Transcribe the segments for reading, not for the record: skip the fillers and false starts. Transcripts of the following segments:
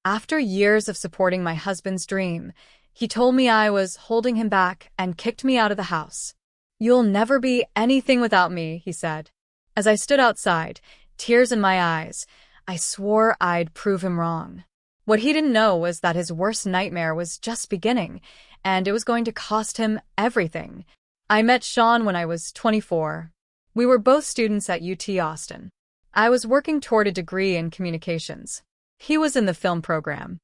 After years of supporting my husband's dream, he told me I was holding him back and kicked me out of the house. "You'll never be anything without me," he said. As I stood outside, tears in my eyes, I swore I'd prove him wrong. What he didn't know was that his worst nightmare was just beginning, and it was going to cost him everything. I met Sean when I was 24. We were both students at UT Austin. I was working toward a degree in communications. He was in the film program.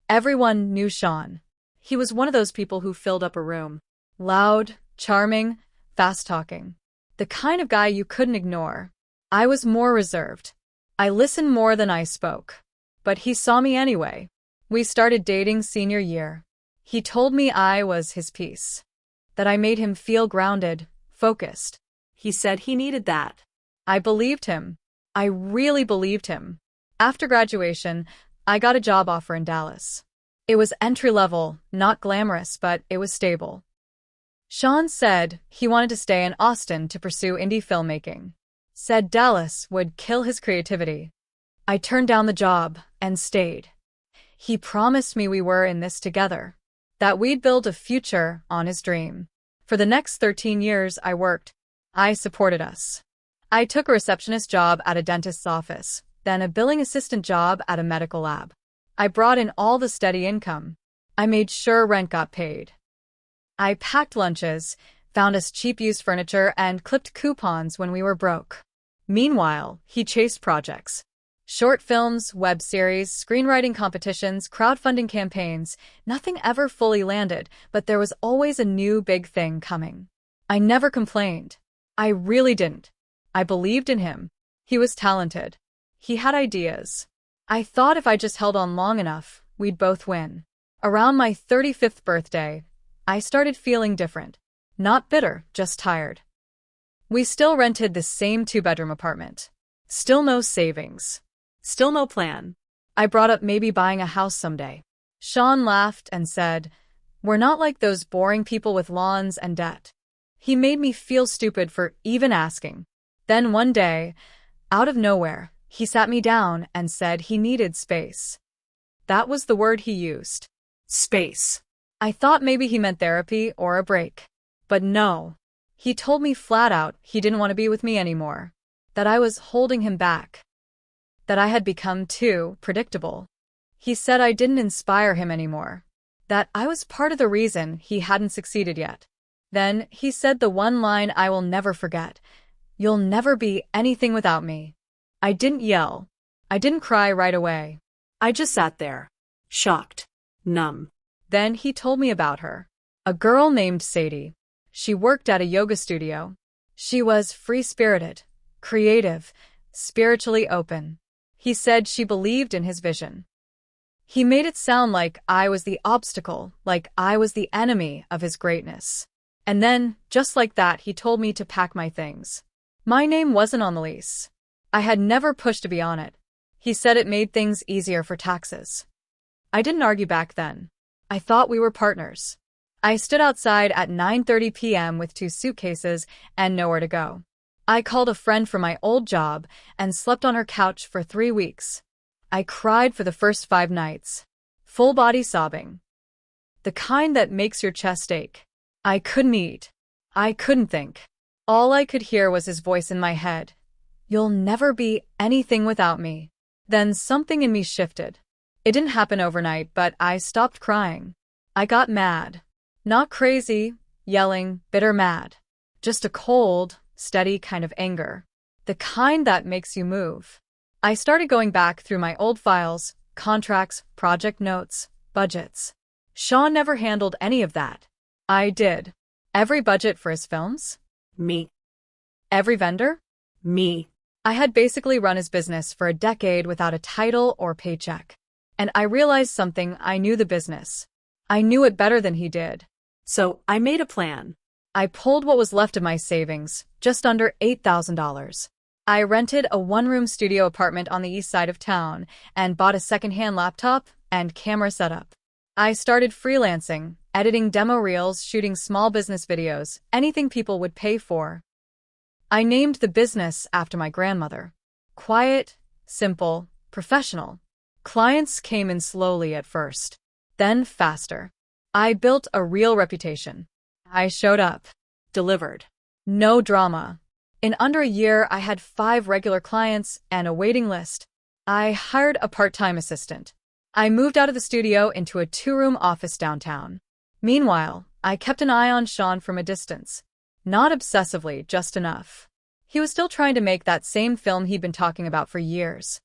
Everyone knew Sean. He was one of those people who filled up a room. Loud, charming, fast-talking. The kind of guy you couldn't ignore. I was more reserved. I listened more than I spoke. But he saw me anyway. We started dating senior year. He told me I was his piece. That I made him feel grounded, focused. He said he needed that. I believed him. I really believed him. After graduation, I got a job offer in Dallas. It was entry-level, not glamorous, but it was stable. Sean said he wanted to stay in Austin to pursue indie filmmaking. Said Dallas would kill his creativity. I turned down the job and stayed. He promised me we were in this together, that we'd build a future on his dream. For the next 13 years I worked. I supported us. I took a receptionist job at a dentist's office, then a billing assistant job at a medical lab. I brought in all the steady income. I made sure rent got paid. I packed lunches, found us cheap used furniture, and clipped coupons when we were broke. Meanwhile, he chased projects. Short films, web series, screenwriting competitions, crowdfunding campaigns. Nothing ever fully landed, but there was always a new big thing coming. I never complained. I really didn't. I believed in him. He was talented. He had ideas. I thought if I just held on long enough, we'd both win. Around my 35th birthday, I started feeling different. Not bitter, just tired. We still rented the same 2-bedroom apartment. Still no savings. Still no plan. I brought up maybe buying a house someday. Sean laughed and said, "We're not like those boring people with lawns and debt." He made me feel stupid for even asking. Then one day, out of nowhere, he sat me down and said he needed space. That was the word he used. Space. I thought maybe he meant therapy or a break. But no. He told me flat out he didn't want to be with me anymore. That I was holding him back. That I had become too predictable. He said I didn't inspire him anymore. That I was part of the reason he hadn't succeeded yet. Then he said the one line I will never forget. "You'll never be anything without me." I didn't yell. I didn't cry right away. I just sat there, shocked, numb. Then he told me about her. A girl named Sadie. She worked at a yoga studio. She was free-spirited, creative, spiritually open. He said she believed in his vision. He made it sound like I was the obstacle, like I was the enemy of his greatness. And then, just like that, he told me to pack my things. My name wasn't on the lease. I had never pushed to be on it. He said it made things easier for taxes. I didn't argue back then. I thought we were partners. I stood outside at 9:30 p.m. with 2 suitcases and nowhere to go. I called a friend from my old job and slept on her couch for 3 weeks. I cried for the first 5 nights. Full body sobbing. The kind that makes your chest ache. I couldn't eat. I couldn't think. All I could hear was his voice in my head. "You'll never be anything without me." Then something in me shifted. It didn't happen overnight, but I stopped crying. I got mad. Not crazy, yelling, bitter mad. Just a cold, steady kind of anger. The kind that makes you move. I started going back through my old files, contracts, project notes, budgets. Sean never handled any of that. I did. Every budget for his films? Me. Every vendor? Me. I had basically run his business for a decade without a title or paycheck. And I realized something. I knew the business. I knew it better than he did. So I made a plan. I pulled what was left of my savings, just under $8,000. I rented a 1-room studio apartment on the east side of town and bought a secondhand laptop and camera setup. I started freelancing, editing demo reels, shooting small business videos, anything people would pay for. I named the business after my grandmother. Quiet, simple, professional. Clients came in slowly at first, then faster. I built a real reputation. I showed up, delivered. No drama. In under a year, I had 5 regular clients and a waiting list. I hired a part-time assistant. I moved out of the studio into a 2-room office downtown. Meanwhile, I kept an eye on Sean from a distance. Not obsessively, just enough. He was still trying to make that same film he'd been talking about for years.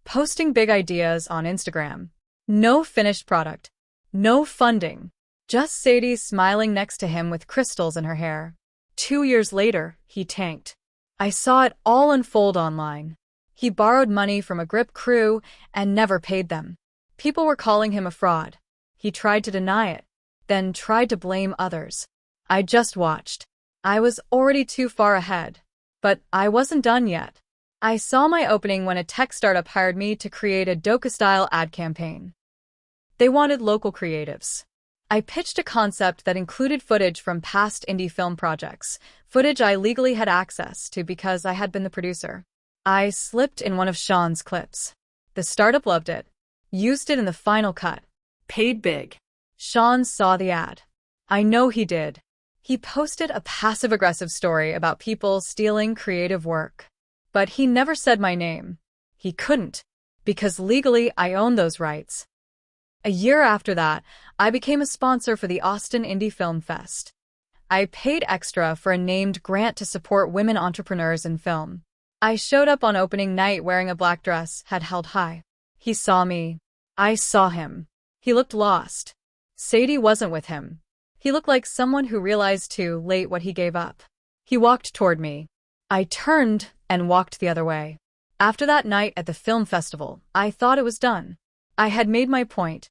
Posting big ideas on Instagram. No finished product. No funding. Just Sadie smiling next to him with crystals in her hair. 2 years later, he tanked. I saw it all unfold online. He borrowed money from a grip crew and never paid them. People were calling him a fraud. He tried to deny it, then tried to blame others. I just watched. I was already too far ahead. But I wasn't done yet. I saw my opening when a tech startup hired me to create a Doka-style ad campaign. They wanted local creatives. I pitched a concept that included footage from past indie film projects, footage I legally had access to because I had been the producer. I slipped in one of Sean's clips. The startup loved it, used it in the final cut, paid big. Sean saw the ad. I know he did. He posted a passive-aggressive story about people stealing creative work. But he never said my name. He couldn't, because legally I own those rights. A year after that, I became a sponsor for the Austin Indie Film Fest. I paid extra for a named grant to support women entrepreneurs in film. I showed up on opening night wearing a black dress head held high. He saw me. I saw him. He looked lost. Sadie wasn't with him. He looked like someone who realized too late what he gave up. He walked toward me. I turned and walked the other way. After that night at the film festival, I thought it was done. I had made my point.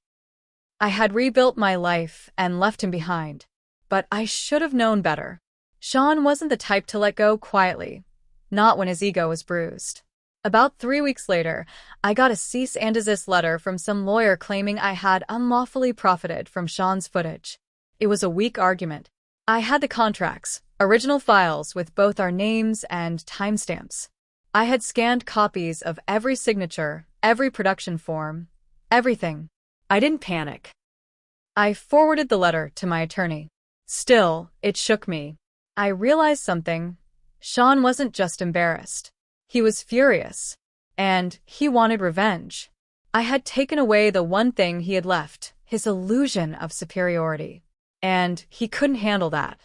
I had rebuilt my life and left him behind. But I should have known better. Sean wasn't the type to let go quietly, not when his ego was bruised. About 3 weeks later, I got a cease and desist letter from some lawyer claiming I had unlawfully profited from Sean's footage. It was a weak argument. I had the contracts, original files with both our names and timestamps. I had scanned copies of every signature, every production form, everything. I didn't panic. I forwarded the letter to my attorney. Still, it shook me. I realized something. Sean wasn't just embarrassed. He was furious. And he wanted revenge. I had taken away the one thing he had left, his illusion of superiority. And he couldn't handle that.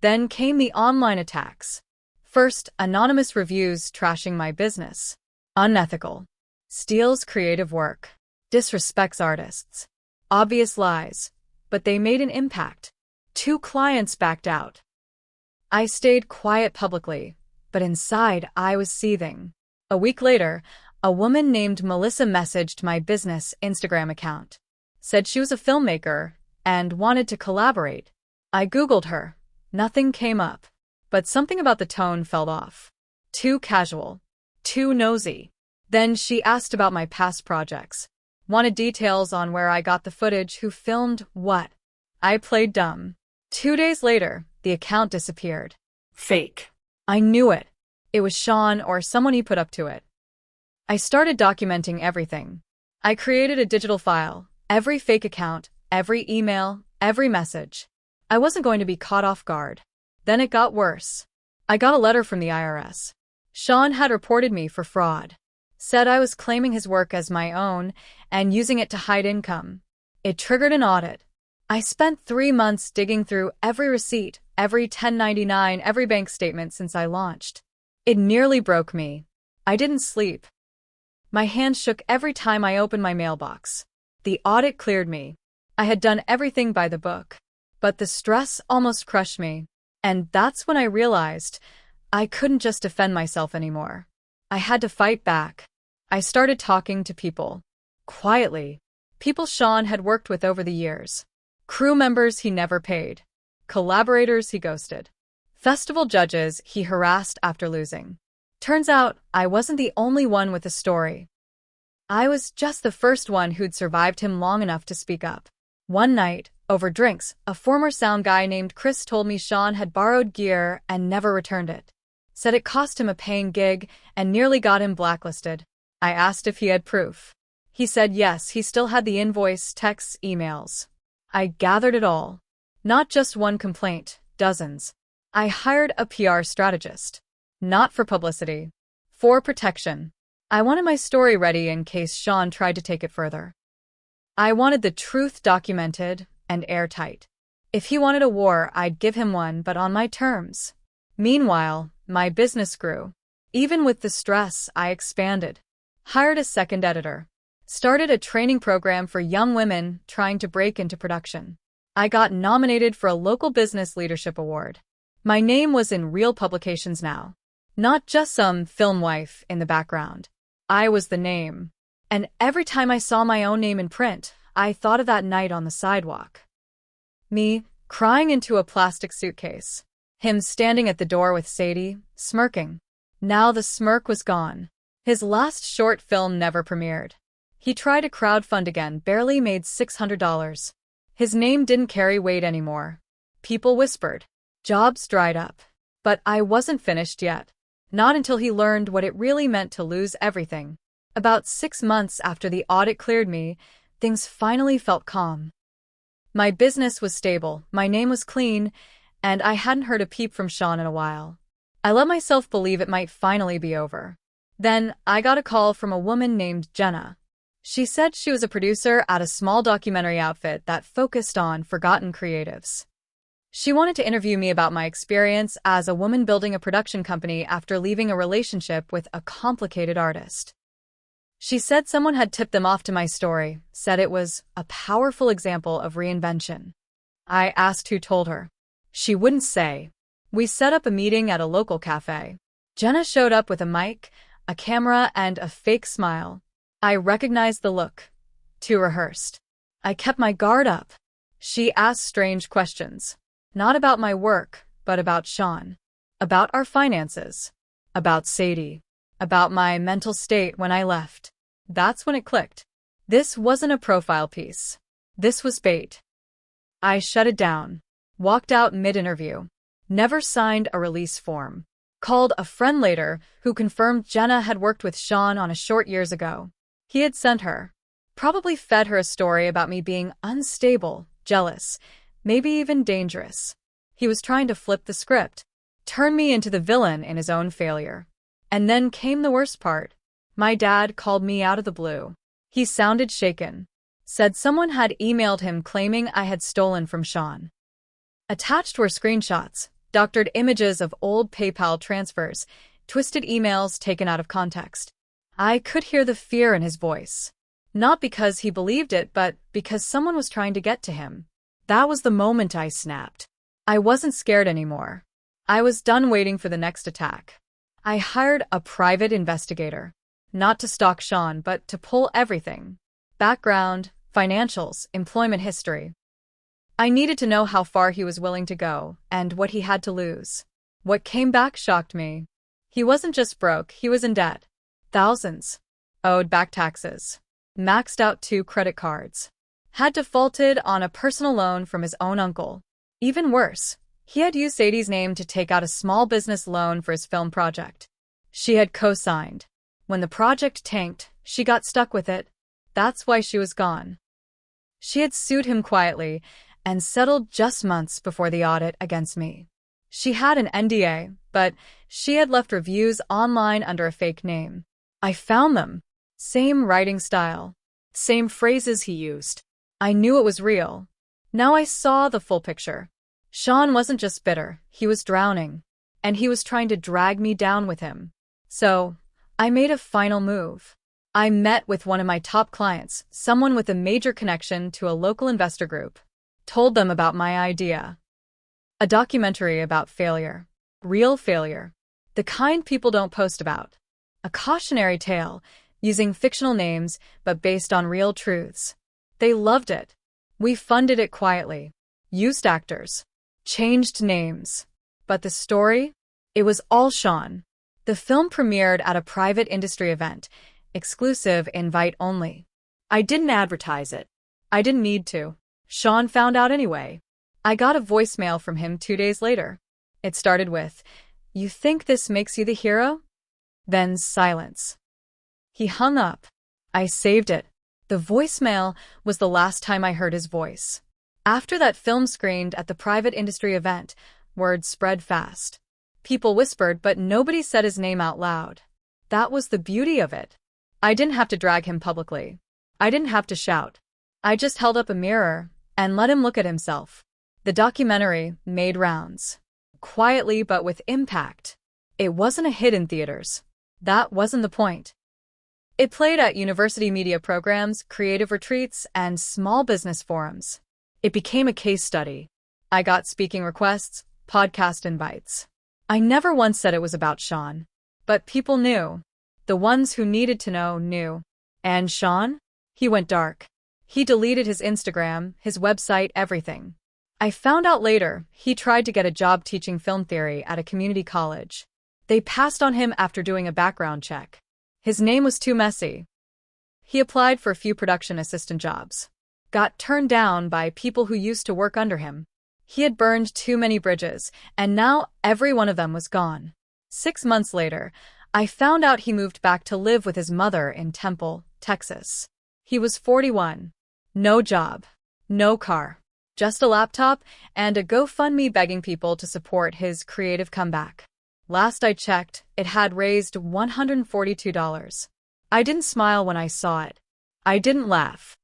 Then came the online attacks. First, anonymous reviews trashing my business. Unethical. Steals creative work. Disrespects artists. Obvious lies. But they made an impact. 2 clients backed out. I stayed quiet publicly, but inside I was seething. A week later, a woman named Melissa messaged my business Instagram account. Said she was a filmmaker and wanted to collaborate. I Googled her. Nothing came up. But something about the tone felt off. Too casual. Too nosy. Then she asked about my past projects. Wanted details on where I got the footage, who filmed what. I played dumb. 2 days later, the account disappeared. Fake. I knew it. It was Sean or someone he put up to it. I started documenting everything. I created a digital file, every fake account, every email, every message. I wasn't going to be caught off guard. Then it got worse. I got a letter from the IRS. Sean had reported me for fraud. Said I was claiming his work as my own and using it to hide income. It triggered an audit. I spent 3 months digging through every receipt, every 1099, every bank statement since I launched. It nearly broke me. I didn't sleep. My hands shook every time I opened my mailbox. The audit cleared me. I had done everything by the book. But the stress almost crushed me. And that's when I realized I couldn't just defend myself anymore. I had to fight back. I started talking to people. Quietly. People Sean had worked with over the years. Crew members he never paid. Collaborators he ghosted. Festival judges he harassed after losing. Turns out, I wasn't the only one with a story. I was just the first one who'd survived him long enough to speak up. One night, over drinks, a former sound guy named Chris told me Sean had borrowed gear and never returned it. Said it cost him a paying gig and nearly got him blacklisted. I asked if he had proof. He said yes, he still had the invoice, texts, emails. I gathered it all. Not just one complaint, dozens. I hired a PR strategist. Not for publicity. For protection. I wanted my story ready in case Sean tried to take it further. I wanted the truth documented and airtight. If he wanted a war, I'd give him one, but on my terms. Meanwhile, my business grew. Even with the stress, I expanded. Hired a second editor. Started a training program for young women trying to break into production. I got nominated for a local business leadership award. My name was in real publications now. Not just some film wife in the background. I was the name. And every time I saw my own name in print, I thought of that night on the sidewalk. Me, crying into a plastic suitcase. Him standing at the door with Sadie, smirking. Now the smirk was gone. His last short film never premiered. He tried to crowdfund again, barely made $600. His name didn't carry weight anymore. People whispered. Jobs dried up. But I wasn't finished yet. Not until he learned what it really meant to lose everything. About 6 months after the audit cleared me, things finally felt calm. My business was stable, my name was clean, and I hadn't heard a peep from Sean in a while. I let myself believe it might finally be over. Then I got a call from a woman named Jenna. She said she was a producer at a small documentary outfit that focused on forgotten creatives. She wanted to interview me about my experience as a woman building a production company after leaving a relationship with a complicated artist. She said someone had tipped them off to my story, said it was a powerful example of reinvention. I asked who told her. She wouldn't say. We set up a meeting at a local cafe. Jenna showed up with a mic, a camera, and a fake smile. I recognized the look. Too rehearsed. I kept my guard up. She asked strange questions. Not about my work, but about Sean. About our finances. About Sadie. About my mental state when I left. That's when it clicked. This wasn't a profile piece. This was bait. I shut it down. Walked out mid-interview. Never signed a release form. Called a friend later who confirmed Jenna had worked with Sean on a short years ago. He had sent her. Probably fed her a story about me being unstable, jealous, maybe even dangerous. He was trying to flip the script. Turn me into the villain in his own failure. And then came the worst part. My dad called me out of the blue. He sounded shaken. Said someone had emailed him claiming I had stolen from Sean. Attached were screenshots, doctored images of old PayPal transfers, twisted emails taken out of context. I could hear the fear in his voice. Not because he believed it, but because someone was trying to get to him. That was the moment I snapped. I wasn't scared anymore. I was done waiting for the next attack. I hired a private investigator. Not to stalk Sean, but to pull everything. Background, financials, employment history. I needed to know how far he was willing to go, and what he had to lose. What came back shocked me. He wasn't just broke, he was in debt. Thousands. Owed back taxes. Maxed out 2 credit cards. Had defaulted on a personal loan from his own uncle. Even worse, he had used Sadie's name to take out a small business loan for his film project. She had co-signed. When the project tanked, she got stuck with it. That's why she was gone. She had sued him quietly and settled just months before the audit against me. She had an NDA, but she had left reviews online under a fake name. I found them. Same writing style. Same phrases he used. I knew it was real. Now I saw the full picture. Sean wasn't just bitter, he was drowning. And he was trying to drag me down with him. So, I made a final move. I met with one of my top clients, someone with a major connection to a local investor group. Told them about my idea. A documentary about failure. Real failure. The kind people don't post about. A cautionary tale, using fictional names but based on real truths. They loved it. We funded it quietly. Used actors. Changed names. But the story? It was all Sean. The film premiered at a private industry event. Exclusive, invite only. I didn't advertise it. I didn't need to. Sean found out anyway. I got a voicemail from him 2 days later. It started with, "You think this makes you the hero?" Then silence. He hung up. I saved it. The voicemail was the last time I heard his voice. After that film screened at the private industry event, word spread fast. People whispered, but nobody said his name out loud. That was the beauty of it. I didn't have to drag him publicly. I didn't have to shout. I just held up a mirror and let him look at himself. The documentary made rounds. Quietly but with impact. It wasn't a hit in theaters. That wasn't the point. It played at university media programs, creative retreats, and small business forums. It became a case study. I got speaking requests, podcast invites. I never once said it was about Sean. But people knew. The ones who needed to know knew. And Sean? He went dark. He deleted his Instagram, his website, everything. I found out later he tried to get a job teaching film theory at a community college. They passed on him after doing a background check. His name was too messy. He applied for a few production assistant jobs. Got turned down by people who used to work under him. He had burned too many bridges, and now every one of them was gone. 6 months later, I found out he moved back to live with his mother in Temple, Texas. He was 41. No job. No car. Just a laptop and a GoFundMe begging people to support his creative comeback. Last I checked, it had raised $142. I didn't smile when I saw it. I didn't laugh.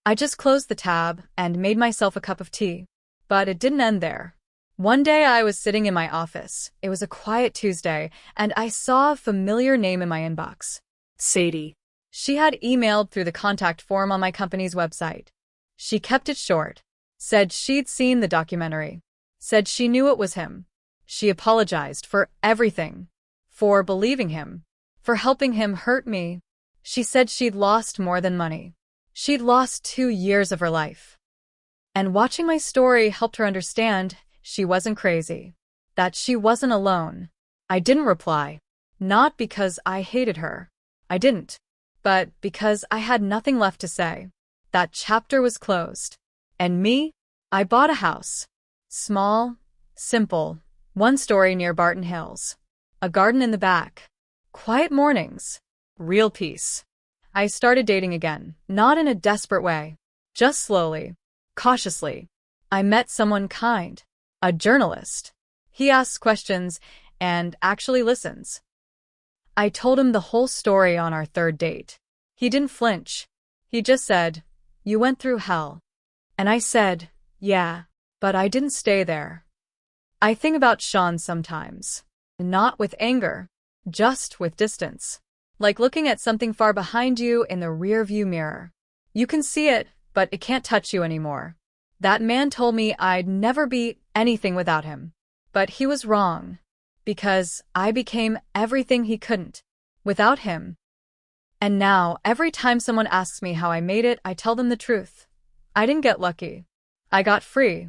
I just closed the tab and made myself a cup of tea. But it didn't end there. One day I was sitting in my office. It was a quiet Tuesday, and I saw a familiar name in my inbox. Sadie. She had emailed through the contact form on my company's website. She kept it short. Said she'd seen the documentary. Said she knew it was him. She apologized for everything. For believing him. For helping him hurt me. She said she'd lost more than money. She'd lost 2 years of her life. And watching my story helped her understand she wasn't crazy. That she wasn't alone. I didn't reply. Not because I hated her. I didn't. But because I had nothing left to say. That chapter was closed. And me? I bought a house. Small, simple, 1-story near Barton Hills. A garden in the back. Quiet mornings. Real peace. I started dating again, not in a desperate way. Just slowly. Cautiously. I met someone kind. A journalist. He asks questions and actually listens. I told him the whole story on our 3rd date. He didn't flinch. He just said, "You went through hell." And I said, "Yeah, but I didn't stay there." I think about Sean sometimes. Not with anger. Just with distance. Like looking at something far behind you in the rearview mirror. You can see it, but it can't touch you anymore. That man told me I'd never be anything without him. But he was wrong. Because I became everything he couldn't. Without him. And now, every time someone asks me how I made it, I tell them the truth. I didn't get lucky. I got free.